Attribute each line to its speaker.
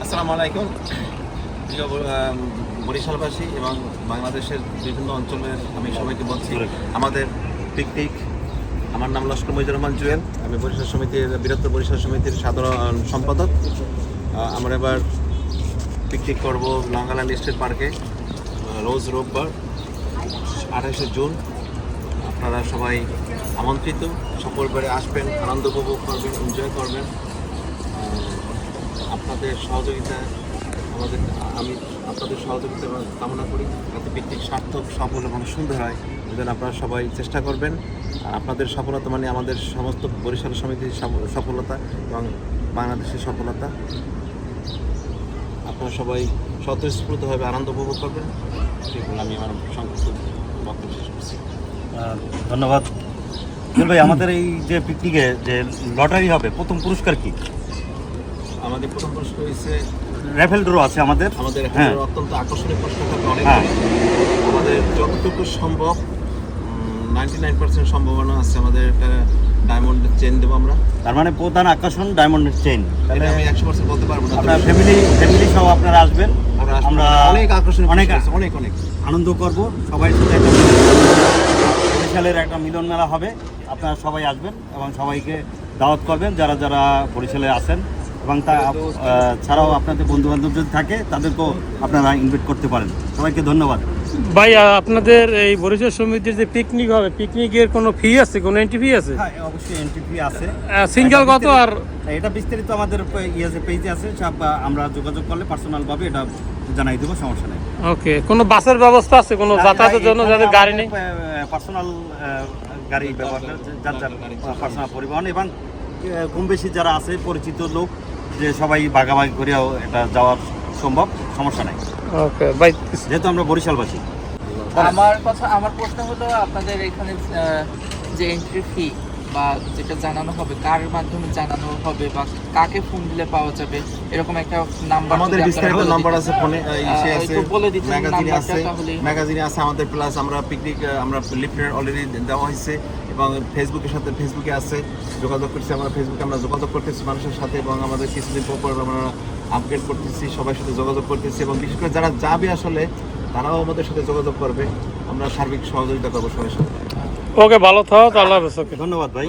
Speaker 1: আসসালামু আলাইকুম প্রিয় বরিশালবাসী এবং বাংলাদেশের বিভিন্ন অঞ্চলের আমি সবাইকে বলছি আমাদের পিকনিক। আমার নাম লস্কর মহিদুর রহমান জুয়েল, আমি বরিশাল সমিতির বৃহত্তর বরিশাল সমিতির সাধারণ সম্পাদক। আমরা এবার পিকনিক করব লং আইল্যান্ড স্টেট পার্কে রোজ রোববার 28শে জুন। আপনারা সবাই আমন্ত্রিত, সপরিবারে আসবেন, আনন্দ উপভোগ করবেন, এনজয় করবেন। আপনাদের সহযোগিতা আমি আপনাদের সহযোগিতা কামনা করি যাতে পিকনিক সার্থক, সফল এবং সুন্দর হয়। যেন আপনারা সবাই চেষ্টা করবেন। আর আপনাদের সফলতা মানে আমাদের সমস্ত বরিশাল সমিতির সফলতা এবং বাংলাদেশের সফলতা। আপনারা সবাই স্বতঃস্ফূর্তভাবে আনন্দ উপভোগ করবেন। সেগুলো আমি আমার সংক্ষিপ্ত বক্তব্য শেষ করছি।
Speaker 2: ধন্যবাদ ভাই। আমাদের এই যে পিকনিকে যে লটারি হবে, প্রথম পুরস্কার কি?
Speaker 1: আমাদের প্রথম পুরস্কার হয়েছে
Speaker 2: র্যাফেল ড্র আছে আমাদের।
Speaker 1: হ্যাঁ, অত্যন্ত আকর্ষণীয় পুরস্কার থাকবে অনেক। আমাদের যতটুকু সম্ভব 99% সম্ভাবনা আছে আমাদের একটা ডায়মন্ডের চেইন দেবো আমরা।
Speaker 2: তার মানে প্রধান আকর্ষণ ডায়মন্ডের চেইন।
Speaker 1: তাহলে আমি 100% বলতে পারবো না।
Speaker 2: আপনার ফ্যামিলি সহ আপনারা আসবেন। আমরা
Speaker 1: অনেক আকর্ষণীয়, অনেক
Speaker 2: আনন্দ করব সবাই সাথে। বরিশালের একটা মিলন মেলা হবে, আপনারা সবাই আসবেন এবং সবাইকে দাওয়াত করবেন যারা যারা বরিশালে আছেন, এবং তা ছাড়াও আপনাদের বন্ধুবান্ধব যদি থাকে তাদেরকেও আপনারা ইনভাইট করতে পারেন। সবাইকে ধন্যবাদ
Speaker 3: ভাই। আপনাদের এই বরিশাল সমিতির যে পিকনিক হবে, পিকনিকের কোনো ফি আছে, কোনো এন্ট্রি ফি আছে?
Speaker 2: হ্যাঁ, অবশ্যই এন্ট্রি ফি আছে।
Speaker 3: সিঙ্গেল কত? আর
Speaker 2: এটা বিস্তারিত আমাদের পেজে আছে, সব আমরা যোগাযোগ করলে পার্সোনালভাবে এটা জানাই দেবো, সমস্যা নেই।
Speaker 3: ওকে, কোনো বাসের ব্যবস্থা আছে কোনো যাতায়াতের জন্য যাদের গাড়ি নেই?
Speaker 2: পার্সোনাল গাড়ি ব্যবহার করে, যার যার পার্সোনাল পরিবহন, এবং কম বেশি যারা আছে পরিচিত লোক, যে সবাই ভাগাভাগি করেও এটা যাওয়ার সম্ভব, সমস্যা নাই।
Speaker 3: ওকে ভাই,
Speaker 2: যেহেতু আমরা বরিশালবাসী।
Speaker 4: আমার প্রশ্ন হলো, আপনাদের এখানে যে এন্ট্রি ফি বা যেটা জানানো হবে, কার মাধ্যমে জানানো হবে বা কাকে ফোন দিলে পাওয়া যাবে, এরকম একটা নাম্বার
Speaker 1: আমাদের বিস্তারিত নাম্বার আছে ফোনে, ইসে আছে,
Speaker 4: বলে দিতে
Speaker 1: ম্যাগাজিনে আছে আমাদের। প্লাস আমরা পিকনিক আমরা লিফলেট অলরেডি দেওয়া হয়েছে এবং ফেসবুকে আছে, যোগাযোগ করছি আমরা। ফেসবুকে আমরা যোগাযোগ করতেছি মানুষের সাথে, এবং আমাদের কিছুদিন পর আমরা আপডেট করতেছি, সবার সাথে যোগাযোগ করতেছি, এবং বিশেষ করে যারা যাবে আসলে তারাও আমাদের সাথে যোগাযোগ করবে। আমরা সার্বিক সহযোগিতা করবো সবার সাথে।
Speaker 3: ওকে, ভালো থাকো, আল্লাহ হাফেজ।
Speaker 2: ধন্যবাদ ভাই।